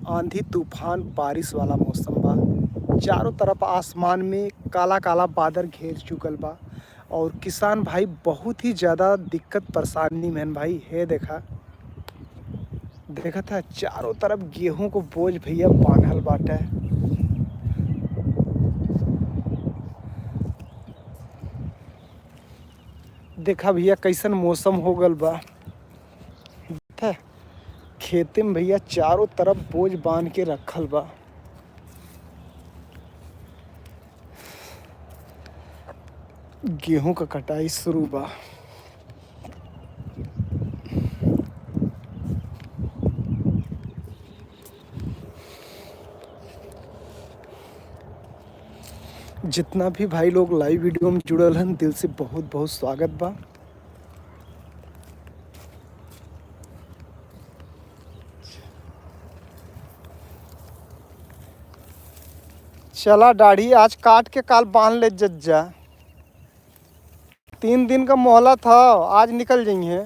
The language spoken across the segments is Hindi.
आंधी तूफान बारिश वाला मौसम बा। चारों तरफ आसमान में काला काला बादल घेर चुकल बा और किसान भाई बहुत ही ज़्यादा दिक्कत परेशानी में भाई है। देखा था चारों तरफ गेहूं को बोझ भैया बांधल बाटे। देखा भैया कैसन मौसम हो गल बा। खेते में भैया चारों तरफ बोझ बांध के रखल बा। गेहूं का कटाई शुरू बा। जितना भी भाई लोग लाइव वीडियो में जुड़ल हन दिल से बहुत बहुत स्वागत बा। चला दाढ़ी आज काट के काल बांध ले जज्जा। 3 दिन का मोहलत था, आज निकल जाइए।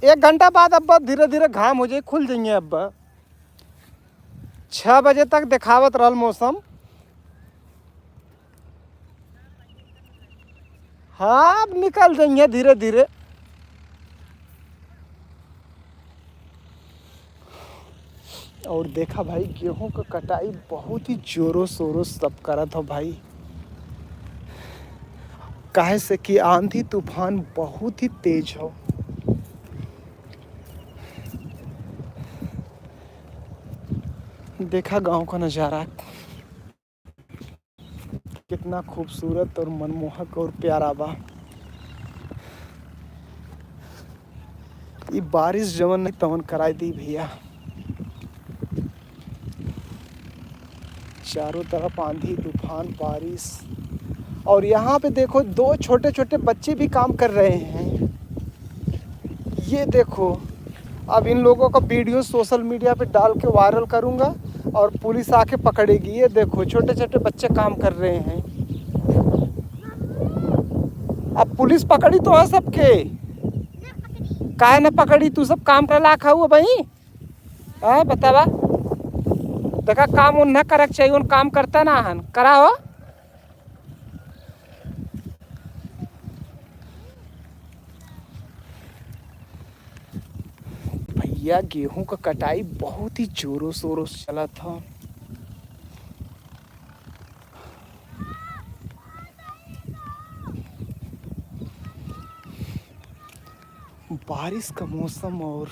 1 घंटा बाद अब धीरे धीरे घाम हो जाए, खुल जाइए। अब 6 बजे तक दिखावत रहल मौसम। हाँ अब निकल जाइए धीरे धीरे। और देखा भाई गेहूं का कटाई बहुत ही जोरों शोरों सब करत हो भाई। काहे से कि आंधी तूफान बहुत ही तेज हो। देखा गांव का नज़ारा कितना खूबसूरत और मनमोहक और प्यारा बा। ये बारिश जवन नहीं तवन कराई दी भैया। चारों तरफ आंधी तूफान बारिश। और यहाँ पे देखो 2 छोटे छोटे बच्चे भी काम कर रहे हैं। ये देखो अब इन लोगों का वीडियो सोशल मीडिया पे डाल के वायरल करूँगा और पुलिस आके पकड़ेगी। ये देखो छोटे छोटे बच्चे काम कर रहे हैं। अब पुलिस पकड़ी तो है सबके। काहे न पकड़ी? तू सब काम कर ला खाऊ भाई। हाँ बतावा। देखा काम उन्हें करक चाहिए, उन काम करता ना हन करा हो। भैया गेहूं का कटाई बहुत ही जोरों शोरों से चला था। बारिश का मौसम और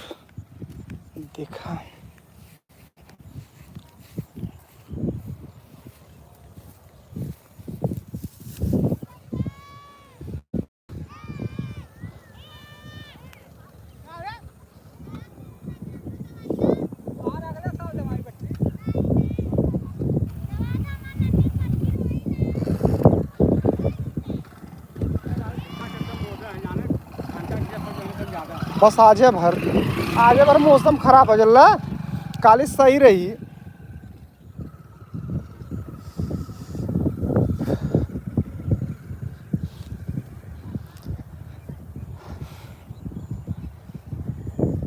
देखा बस आजे भर मौसम खराब हो जल्ला। काली सही रही।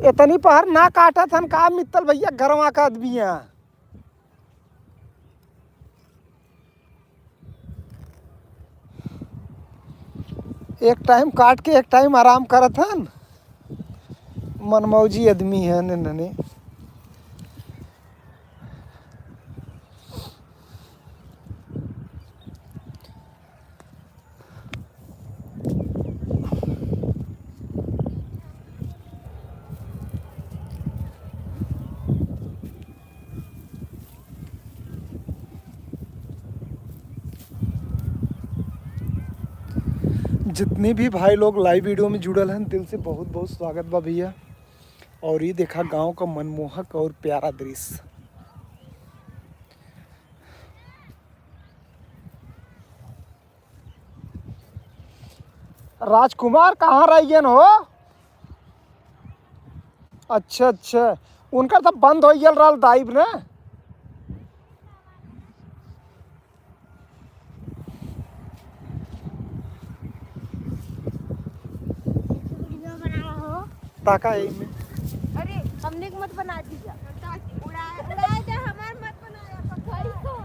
इतनी पहर ना काटा थन का मित्तल भैया घरवा का आदमी है। एक टाइम काट के एक टाइम आराम करत हन। मनमौजी आदमी है नन्हे। जितने भी भाई लोग लाइव वीडियो में जुड़ल हैं दिल से बहुत बहुत स्वागत बा भैया। और ये देखा गांव का मनमोहक और प्यारा दृश्य। राजकुमार कहाँ रहिए हो? अच्छा अच्छा उनका तो बंद हो गया दाइब ने। ताका है में। अरे हमने मत बना दीजिए उड़ाया जा हमार मत बनाया भाई तो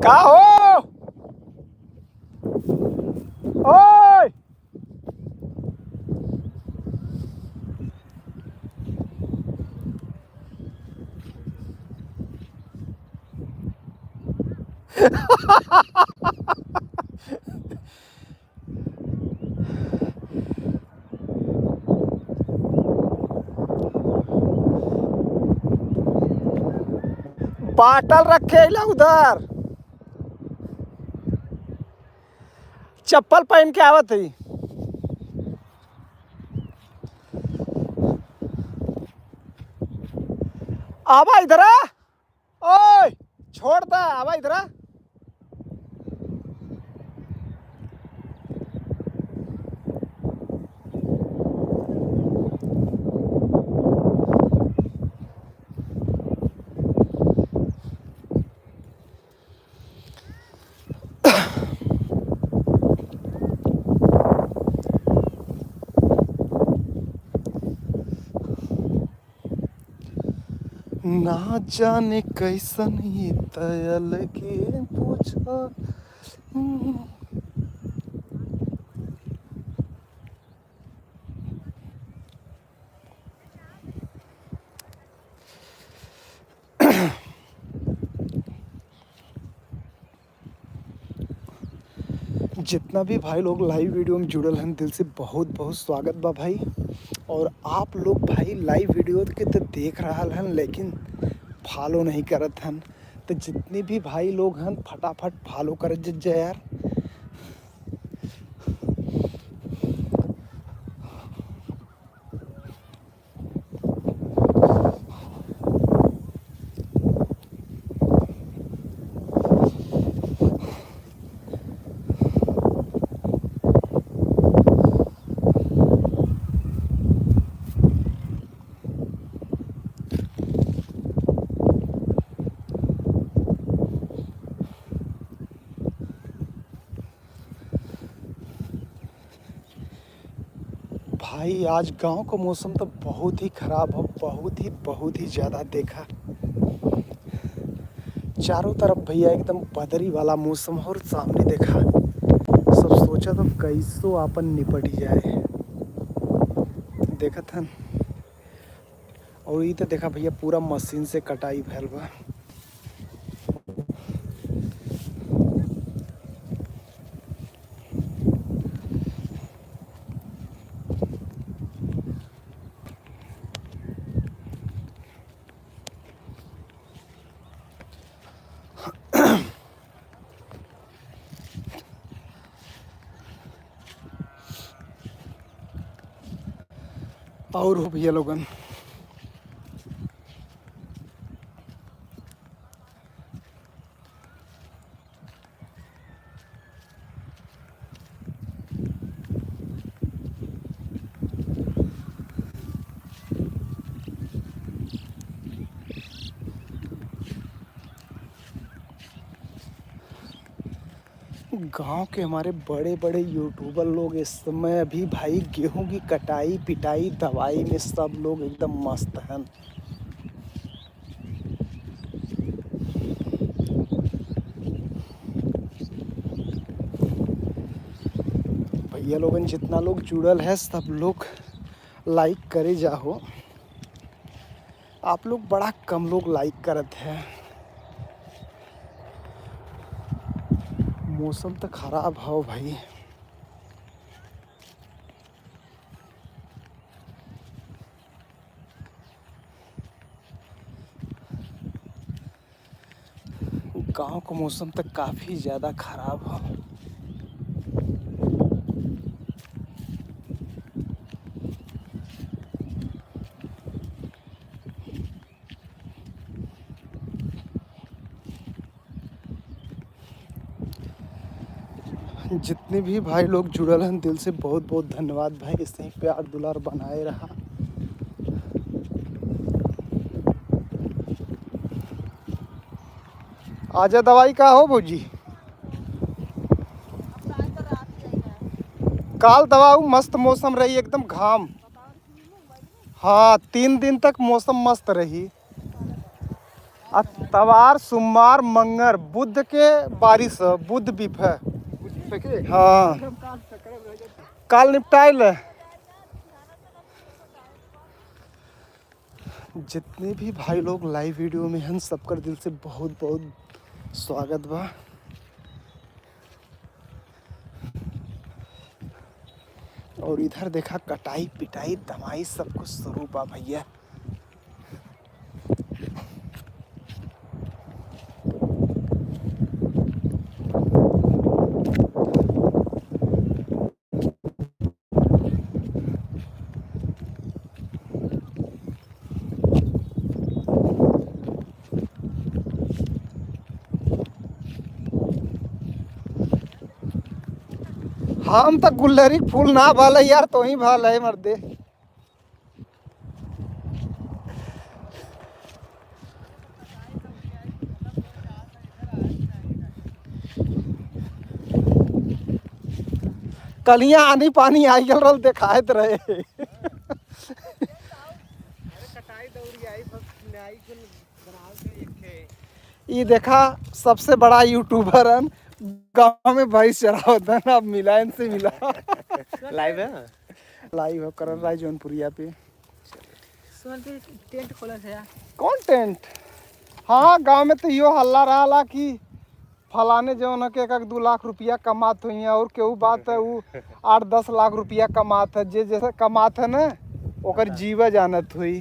का हो ओए बाटल रखे ला उधर चप्पल पहन के आवत है आवा इधर आ ओए छोड़ दे आवा इधर आ ना जाने कैसन ये तयल के पूछा जितना भी भाई लोग लाइव वीडियो में जुड़ल हैं दिल से बहुत बहुत स्वागत बा भाई। और आप लोग भाई लाइव वीडियो के तो देख रहा हैं लेकिन फॉलो नहीं करत हैं, तो जितने भी भाई लोग हैं फटाफट फॉलो कर जाए यार। भाई आज गांव का मौसम तो बहुत ही ख़राब हो, बहुत ही ज़्यादा देखा चारों तरफ भैया एकदम बदरी वाला मौसम और सामने देखा सब सोचा तो कैसो आपन निपट जाए देखा था। और ये तो देखा भैया पूरा मशीन से कटाई भैल बा। और हो भैया लोगन गांव के हमारे बड़े बड़े यूट्यूबर लोग इस समय अभी भाई गेहूं की कटाई पिटाई दवाई में सब लोग एकदम मस्त हैं। भैया लोगन जितना लोग जुड़ल है सब लोग लाइक करे जाओ। आप लोग बड़ा कम लोग लाइक करत है। मौसम तो खराब है भाई। गांव का मौसम तो काफ़ी ज़्यादा खराब है। जितने भी भाई लोग जुड़ल हैं दिल से बहुत बहुत धन्यवाद भाई। ऐसे ही प्यार दुलार बनाए रहा। आजा दवाई का हो भौजी, काल दवा मस्त मौसम रही एकदम घाम। हाँ 3 दिन तक मौसम मस्त रही। तवार सोमवार मंगर बुध के बारिश है, बुध बीफ है। हाँ काल निपटाइल। जितने भी भाई लोग लाइव वीडियो में हैं सबकर दिल से बहुत बहुत स्वागत बा। और इधर देखा कटाई पिटाई दवाई सब कुछ शुरू बा भैया। हम तो गुल्लरी फूल ना भाल यार, तो ही भाल है मर्दे। कलियां आनी पानी आई गल दिखात रहे। ये देखा सबसे बड़ा यूट्यूबर है गांव में भैंस चरावत है। अब मिला इनसे मिला। लाइव है, लाइव है करण राय जौनपुरिया पे। टेंट खोला है। कौन टेंट? हाँ गांव में तो यो हल्ला रहा कि फलाने जौन के 1-2 लाख रुपया कमात हुई है, और केहू बात है वो 8-10 लाख रुपया कमात है। जे जैसे कमात है ना ओकर जीवा जानत हुई।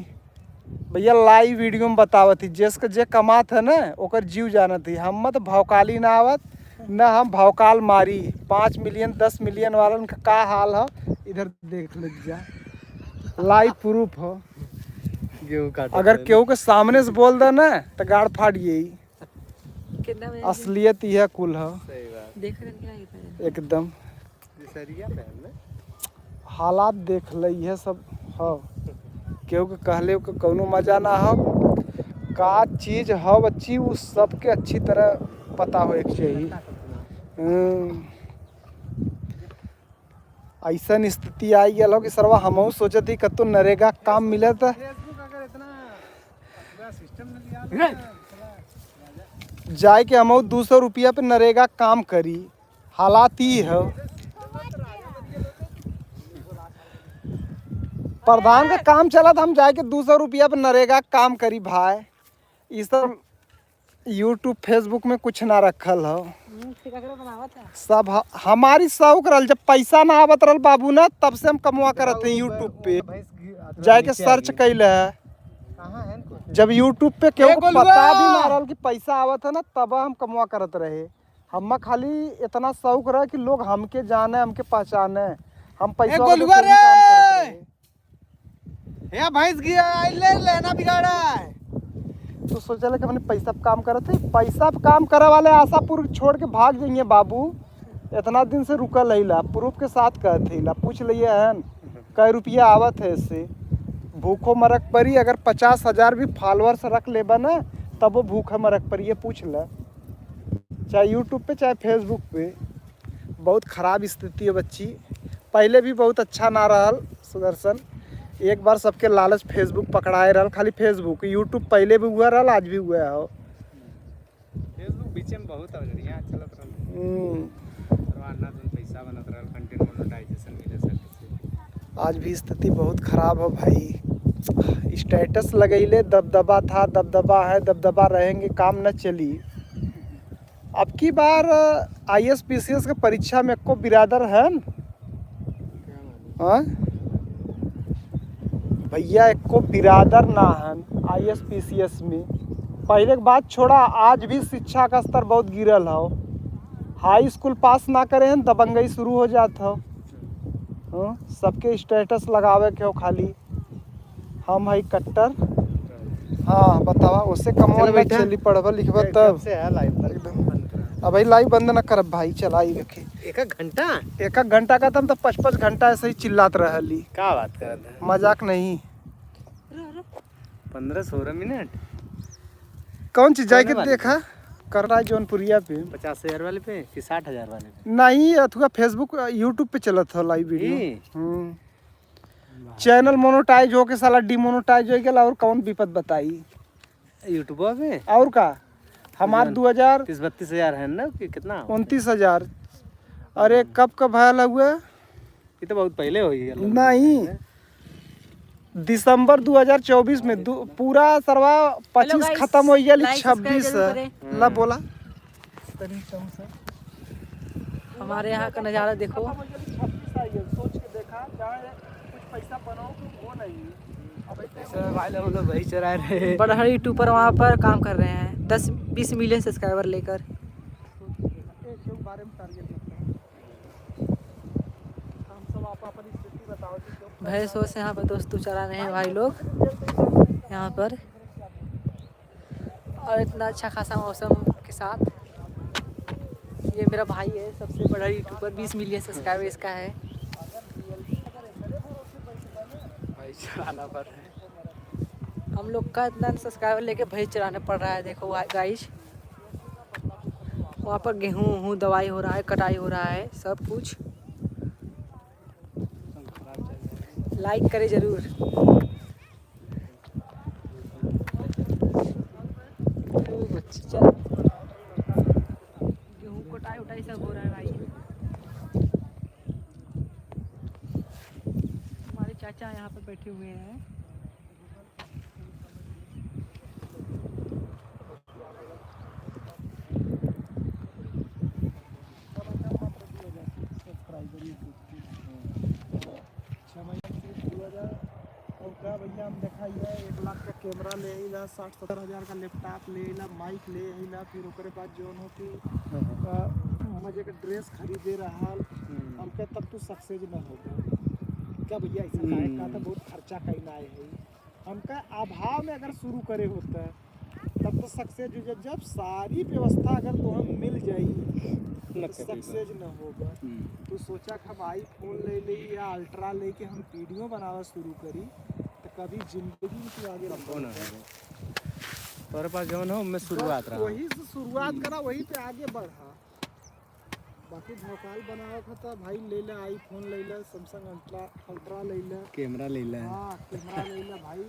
भैया लाइव वीडियो में बतावत थी जिसके जे कमात है ना ओकर जीव जानत थी। हम मत भौकाली ना आवत न हम भौकाल मारी। 5 मिलियन 10 मिलियन वालन का हाल है इधर देख लग जा। लाइव प्रूफ हो। अगर केहू के सामने से बोल दे ना तो गाड़ फाड़ यही। असलियत यह कुल है एकदम। हालात देख ले यह सब हो। केहू के कहले के कौनो मजा ना हो। का चीज हो बच्ची वो सबके अच्छी तरह पता हो एक चाहिए। ऐसा स्थिति आई गया हो कि सरवा हम सोचती कतो नरेगा काम मिले तो जाए के हम 200 रुपया पे नरेगा काम करी। हालात ही है। प्रधान का काम चला था हम जाए के 200 रुपया पे नरेगा काम करी भाई। ये सब यूट्यूब फेसबुक में कुछ ना रखल हो। सब हमारी शौक रहा। जब पैसा ना आवत रहा बाबू ना तब से हम कमवा करते हैं यूट्यूब पे जाए के सर्च कैले है। जब यूट्यूब पे केहू को पता भी ना रहा कि पैसा आवत है ना तब हम कमवा करत रहे। हम खाली इतना शौक रहा कि लोग हमके जाने हमके पहचाने। हम पैसा भैंस लेना बिगाड़ा है तो सोचा कि अपने पैसा पे काम करते। पैसा पे काम करे वाले आशापुर छोड़ के भाग जाइए बाबू। इतना दिन से रुकल है प्रूफ के साथ कहते ला पूछ लिए है कै रुपया आवत है इससे। भूखो मरक परी। अगर 50,000 भी फॉलोअर्स रख लेबा ना तब वो भूखा मरक परी। ये पूछ ल चाहे यूट्यूब पे चाहे फेसबुक पे। बहुत ख़राब स्थिति है बच्ची। पहले भी बहुत अच्छा ना रहल सुदर्शन। एक बार सबके लालच फेसबुक पकड़ाए रहल। खाली फेसबुक यूट्यूब पहले भी हुआ रहल आज भी हुआ हो। फेसबुक बीच में बहुत बढ़िया चलत रहल। पैसा बनत रहल, कंटेंट मोनेटाइजेशन मिले सब। आज भी स्थिति बहुत खराब है भाई। स्टेटस लगैले दबदबा था, दबदबा है, दबदबा रहेंगे, काम न चली। अब की बार IAS PCS के परीक्षा में को बिरादर है भैया। एक को बिरादर ना है IAS PCS में। पहले की बात छोड़ा आज भी शिक्षा का स्तर बहुत गिरल हो। हाई स्कूल पास ना करे हैं दबंगई शुरू हो जात हो। सबके स्टेटस लगावे के हो खाली हम है कट्टर। हाँ बतावा उससे कमवा चली पढ़वा लिखवा तब से है लाइव एकदम अब भाई लाइव बंद ना करब भाई, चलाई रखे। एक घंटा एक घंटा का तम तो 5-5 घंटा ऐसे ही चिल्लात रहली। का बात करत है? मजाक नहीं। 15-16 मिनट कौन चीज जाके कौन वाली देखा कर रहा है जौनपुरिया पे? 50,000 वाले पे कि 60,000 वाले पे? नहीं, अथवा फेसबुक यूट्यूब पे चलत हो लाइव वीडियो। ई? चैनल मोनोटाइज होके साला डिमोनोटाइज हो गया, और कौन विपद बताई? यूट्यूब पे और का हमार 30-32 हजार है ना कि कितना? 29,000। अरे कब कब भयल हुआ? ये तो बहुत पहले हो गया। नहीं, दिसंबर 2024 में पूरा सरवा 25 खत्म हो गया, 26 ला बोला। हमारे यहाँ का नज़ारा देखो। सोच के देखा कुछ पैसा बनाओ वो नहीं। भाई लोग वही चरा रहे। बड़ा यूट्यूबर वहाँ पर काम कर रहे हैं 10-20 मिलियन सब्सक्राइबर लेकर। बारे में टारगेट रखते हैं हम सब। आप अपनी स्थिति बताओ कि क्यों भैंस वैस यहाँ पर दोस्तों चरा रहे हैं भाई लोग यहाँ पर, और इतना अच्छा खासा मौसम के साथ। ये मेरा भाई है, सबसे बड़ा यूट्यूबर, 20 मिलियन सब्सक्राइबर इसका है। भाई चराना पड़ रहा है। हम लोग का इतना सब्सक्राइबर लेके भैंस चराना पड़ रहा है। देखो गाइस, वहाँ पर गेहूँ दवाई हो रहा है, कटाई हो रहा है, सब कुछ। लाइक करें जरूर। गेहूँ कटाई उटाई सब हो रहा है भाई। हमारे चाचा यहाँ पर बैठे हुए हैं। भैया हम देखा 1 लाख का कैमरा ले ला, 60-70 हजार का लैपटॉप ले ला, माइक ले ला, फिर ओकरे बाद जो हो कि मजे का ड्रेस खरीदे रहा। हमके तब तो सक्सेस न होगा क्या भैया? ऐसा काहे का तो बहुत खर्चा करना है। हमका अभाव में अगर शुरू करे होता है तब तो सक्सेस हो। जब सारी व्यवस्था अगर तो हम मिल जाएगी तो सक्सेस न होगा। तो सोचा कि हम आईफोन ले ली या अल्ट्रा लेके हम वीडियो बनाना शुरू करी तो कभी जिंदगी में तो आगे बढ़ना। तोरे पास जो हो मैं शुरुआत रहा, वही से शुरुआत करा, वही पे आगे बढ़ा। बाकी भोकाल बनाओ था भाई, ले ले आईफोन, ले ले सैमसंग अल्ट्रा ले ले, कैमरा ले ले। हाँ कैमरा ले ले भाई,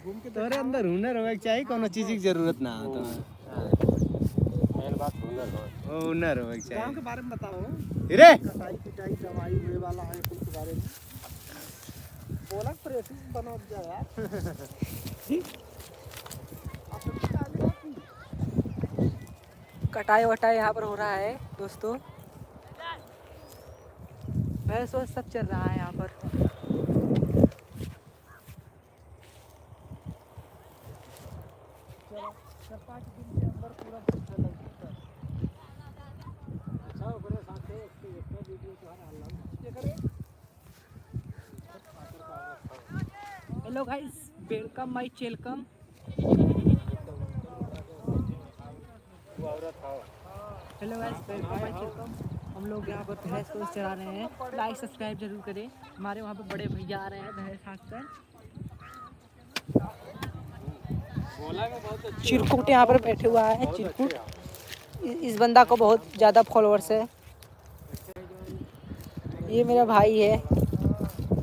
घूम के तोरे अंदर हुनर होवे के चाहिए, कोनो चीज की जरूरत ना हो। तो मेन बात हुनर हो, हुनर होवे के गाँव चाहिए। के बारे में बताओ। रे कटाई पिटाई दवाई हुए वाला है कुछ के बारे में बोला, प्रेक्टिस बना दिया यार। आप सब क्या आगे बात नहीं? कटाई वटाई यहाँ पर हो रहा है दोस्तों। भैंस वैस सब चल रहा है यहाँ पर। 4-5 दिन के अंदर पूरा अच्छा ओकरे साथे एक वीडियो जो है अल्लाह करे। हेलो गाइस, वेलकम माय चेलकम। हेलो गाइस, वेलकम माय चेलकम। हम लोग यहाँ पर भैंस को चरा रहे हैं। लाइक सब्सक्राइब जरूर करें। हमारे वहाँ पर बड़े भैया आ रहे हैं भैंस हाँककर। चिरकुट यहाँ पर बैठे हुआ है। चिरकुट, इस बंदा को बहुत ज़्यादा फॉलोअर्स है। ये मेरा भाई है,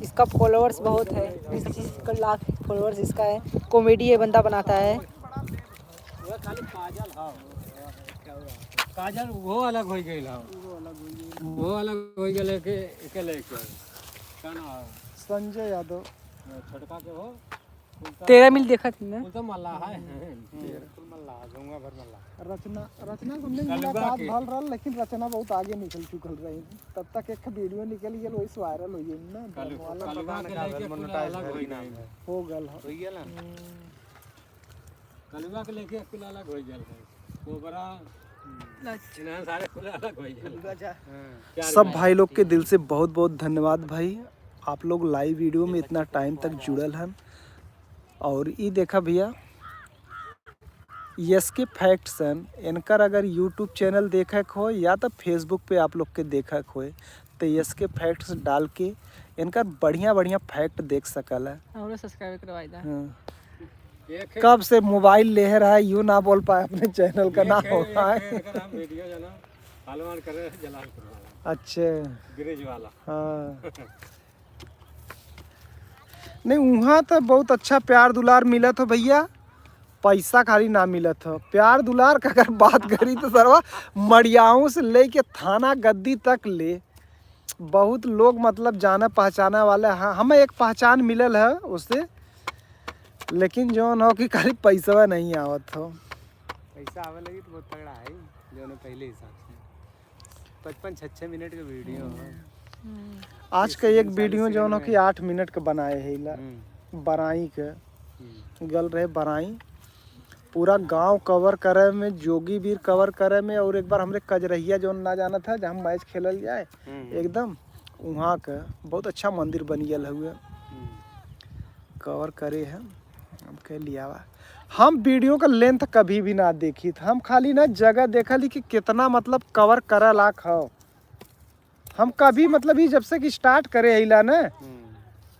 इसका फॉलोअर्स बहुत है, 20 लाख फॉलोअर्स इसका है। कॉमेडी ये बंदा बनाता है। काजल वो अलग हो गई, वो अलग हो गए के संजय यादव छोटका के हो 13 मिल देखा थी मैं। तो मल्ला है मल्ला गंगा भर मल्ला। रचना को नहीं मुलाकात भल रहा, लेकिन रचना बहुत आगे निकल चुकल रही। तब तक एक वीडियो निकल गया, वही वायरल हो गई ना, हो गल कलवा के लेके कुल अलग हो गया है। कोबरा सारे कुल अलग हो गया। सब भाई लोग के दिल से बहुत बहुत धन्यवाद भाई, आप लोग लाइव वीडियो में इतना टाइम तक जुड़ल हैं। और ये देखा भैया एसके फैक्ट्सन इनकर अगर यूट्यूब चैनल देखा हो या तो फेसबुक पे आप लोग के देखा हो तो एसके फैक्ट्स डाल के इनका बढ़िया बढ़िया फैक्ट देख सकल है। हमरो सब्सक्राइब करवाई दा। हाँ। कब से मोबाइल ले रहा है यूँ ना बोल पाए अपने चैनल का नाम हो रहा है। अच्छा हाँ नहीं वहाँ तो बहुत अच्छा प्यार दुलार मिला था भैया, पैसा खाली ना मिला था। प्यार दुलार का अगर बात करी तो सरवा मड़ियाओं से लेके थाना गद्दी तक ले बहुत लोग मतलब जाना पहचाना वाले। हाँ हमें एक पहचान मिलल है उससे, लेकिन जो न हो कि खाली पैसा नहीं आवत हो। पैसा आवे लगी तो बहुत तगड़ा है जो न पहले हिसाब से 55-56 मिनट का वीडियो है। आज का एक वीडियो जो न कि 8 मिनट का बनाए है ला बराई के गल रहे बराई पूरा गांव कवर करे में, जोगी बीर कवर करे में, और एक बार हमरे कजरहिया जो ना जाना था जहाँ मैच खेलल जाए एकदम वहाँ का बहुत अच्छा मंदिर बनियल हुए कवर करे है। हम कह लिया हम वीडियो का लेंथ कभी भी ना देखी था, हम खाली ना जगह देखा ली कि कितना मतलब कवर करे लाख हो। हम कभी मतलब ही जब से कि स्टार्ट करे हिला ना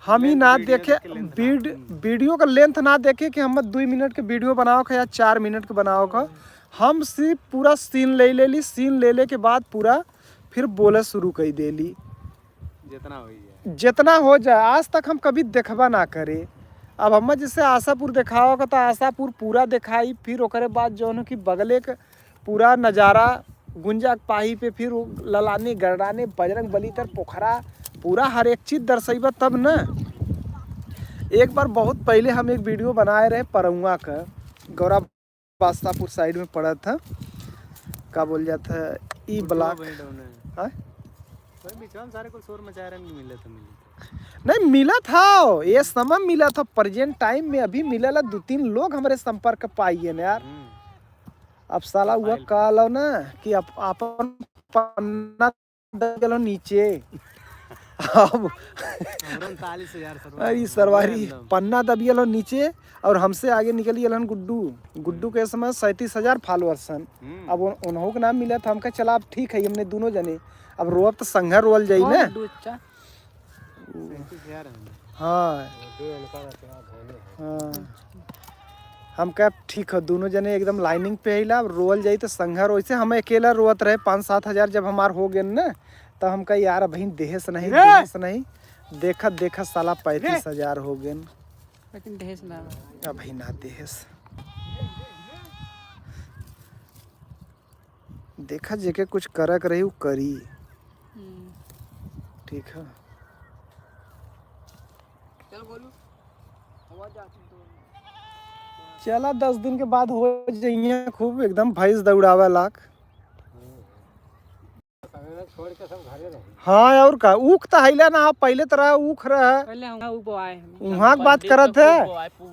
हम ही ना देखे वीडियो का लेंथ ना देखे कि हम 2 मिनट के वीडियो बनाओ का या 4 मिनट के बनाओ का। हम सिर्फ पूरा सीन ले ली, सीन ले ले के बाद पूरा फिर बोले शुरू कर दे ली जितना हो जाए। आज तक हम कभी देखबा ना करे। अब हम जैसे आशापुर दिखाओ का तो आशापुर पूरा दिखाई, फिर ओकरे बाद जो है कि बगले के पूरा नज़ारा गुंजा पाही पे, फिर ललाने गड़ाने बजरंग बली तर पोखरा पूरा हर एक चीज़ दर्शैबा तब न। एक बार बहुत पहले हम एक वीडियो बनाए रहे परौआ का, गौरा बास्तापुर साइड में पड़ा था, क्या बोल जाता है ई ब्लॉक सारे को शोर मचा रहे नहीं मिला था ये समय मिला था प्रेजेंट टाइम में। अभी मिला 2-3 लोग हमारे संपर्क पाइए ना यार। अब साला हुआ कहलो ना कि अपन पन्ना दलो नीचे अब अरे सरवारी पन्ना दबियल नीचे और हमसे आगे निकली गुड्डू के समय 37,000 फॉलोअर्स सन। अब उन्हों का नाम मिला था, हमका चला अब ठीक है हमने दोनों जने अब रोब तो संघर रोल जाई ना। हाँ हाँ हम कह ठीक है दोनों जने एकदम लाइनिंग पे हिला रोल जाई तो संघर। वैसे हम अकेला रोत रहे 5-7 हजार जब हमार हो गए ना तो हम कह यार अभी देहस नहीं देखा साला 35,000 हो गए अभी ना देहस। देखा जेके कुछ करक रही करी ठीक है। चला 10 दिन के बाद हो जाइए खूब एकदम भैंस दौड़ावा लाख। हाँ और का ऊख तो हैला ना पहले तरह ऊख रहा वहाँ बात करत है।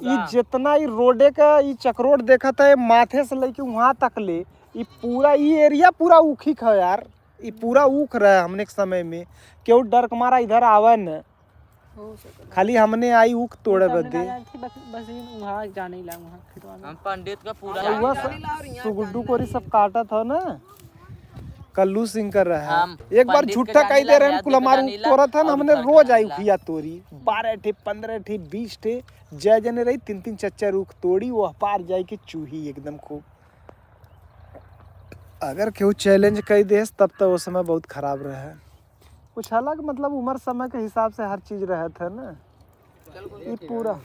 ये जितना ये रोडे का ये चक्रोड देखा था माथे से लेके वहाँ तक ले ये पूरा ये एरिया पूरा ऊखी है यार। ये पूरा ऊख रहा है हमने के समय में क्यों डर के मारा इधर आवा न खाली हमने आई ऊख तोड़े बदे पंडित का पूरा सुगुड्डू कोरी सब काटा था ना कल्लू सिंह कर रहा है। एक बार झूठा कही दे रहे कुल हमारा तोड़ा था ना हमने रोज आई उखिया तोड़ी 12 ठे 15 ठे 20 ठे जय जने रही 3-3 4-4 ऊख तोड़ी वो पार जाए की चूही एकदम खूब। अगर क्यों चैलेंज कई दे तब तो वो समय बहुत खराब रहा। कुछ अलग मतलब उम्र समय के हिसाब से हर चीज रहा था ना। ये पूरा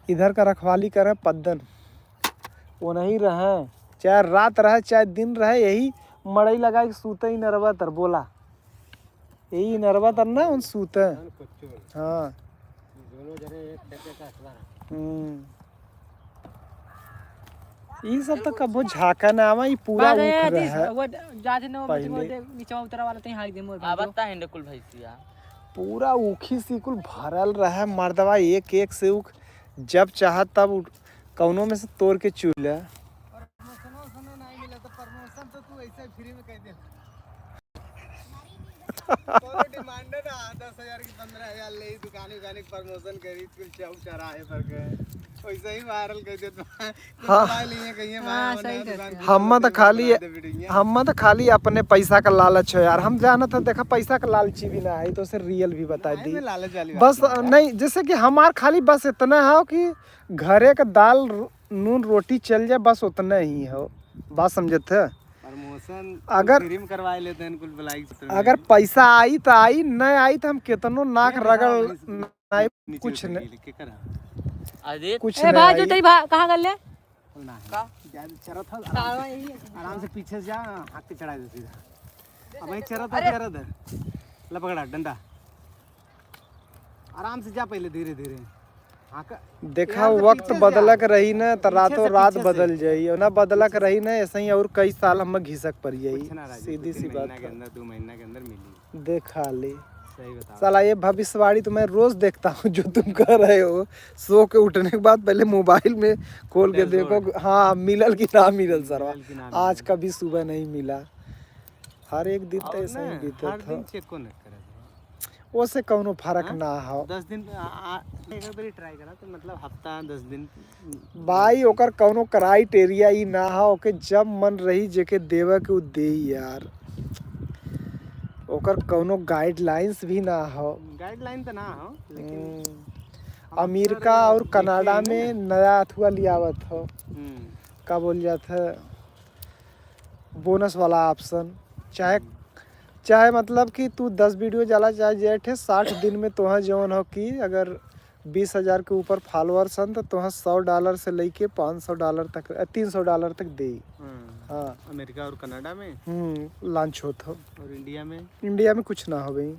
इधर का रखवाली करे पद्दन वो नहीं रहे चाहे रात रहे चाहे दिन रहे यही मड़ई लगा के सूते ही नरवा तर बोला यही नरवा तर ना उन सूते। हाँ ये सब तो कबो झाका ना आवा ये पूरा ऊख रहा पूरा ऊखी सी कुल भरल रहा मर्दवा एक एक से ऊख जब चाह तब कौनों में से तोड़ के चूल्हा। ना 10,000 की 15,000 ले दुकान उकानी प्रमोशन करी कुल चौक चौराहे पर गए वैसे ही वायरल कर देत हाँ। लिए कहिए हाँ, सही कहते हैं। हम तो खाली अपने पैसा का लालच है यार। हम जाना था देखा पैसा का लालची भी ना है तो उसे रियल भी बता दी लालच वाली बस नहीं। जैसे कि हमार खाली बस इतना है कि घरे का दाल नून रोटी चल जाए बस उतना ही हो। बात समझे थे। प्रमोशन अगर फ्री में करवा लेते हैं कुल बुलाई अगर पैसा आई तो आई नहीं आई तो हम कितनों नाक रगड़ नहीं कुछ नहीं कुछ ए भाई जो नहीं तेरी भाई कहाँ कर ले चरा था आराम से पीछे से जा हाथ पे चढ़ा दे सीधा अब वहीं चरा था लपकड़ा डंडा आराम से जा पहले धीरे धीरे देखा वक्त बदलक रही ना तो रातों रात बदल जाई ना बदलक रही ना ऐसे ही और कई साल हम घिसक पड़ जाई सीधी सी बात के अंदर 2 महीना के अंदर मिली देखा ले सही बता साला ये भविष्यवाणी तो मैं रोज देखता हूँ जो तुम कर रहे हो। सो के उठने के बाद पहले मोबाइल में खोल के देखो हाँ मिलल कि ना मिलल सरवा। आज कभी सुबह नहीं मिला। हर एक दिन तो ऐसे ही बीते था चेक को नहीं करे उससे कौनो फर्क ना हो। 10 दिन एक बार ट्राई करा तो मतलब हफ्ता 10 दिन भाई ओकर कौनो क्राइटेरिया ही ना हो कि जब मन रही जेके देवे के उ दे यार। ओकर कौनो गाइडलाइंस भी ना हो। गाइडलाइन तो ना हो लेकिन अमेरिका और कनाडा में नया अथुआ लियावत हो का बोल जाता है बोनस वाला ऑप्शन। चाहे मतलब कि तू 10 वीडियो जाला चाहे जेठे 60 दिन में तोहाँ जौन हो कि अगर 20,000 के ऊपर फॉलोअर्स हैं तो तोहाँ $100 से लेके $500 तक $300 तक दे। हाँ अमेरिका और कनाडा में लॉन्च होता हो। और इंडिया में कुछ ना हो भाई।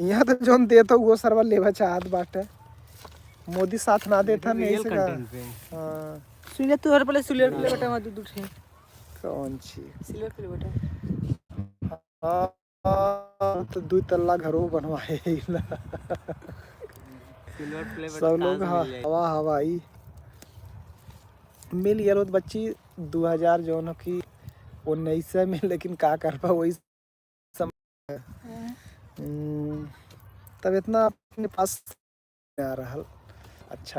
यहाँ तो जौन देता वो सर्वर लेवा चाहत बाटे। मोदी साथ ना देता नहीं से हाँ सुनिए तू हर पहले सिल्वर प्ले बटन में दूध उठे कौन चीज सिल्वर प्ले बटन हाँ तो 2 तल्ला घरों बनवाए सब लोग हवाई मिल गया तो बच्ची 2000 जो न की 1900 में लेकिन का कर पा वही समय तब इतना अपने पास आ रहा अच्छा।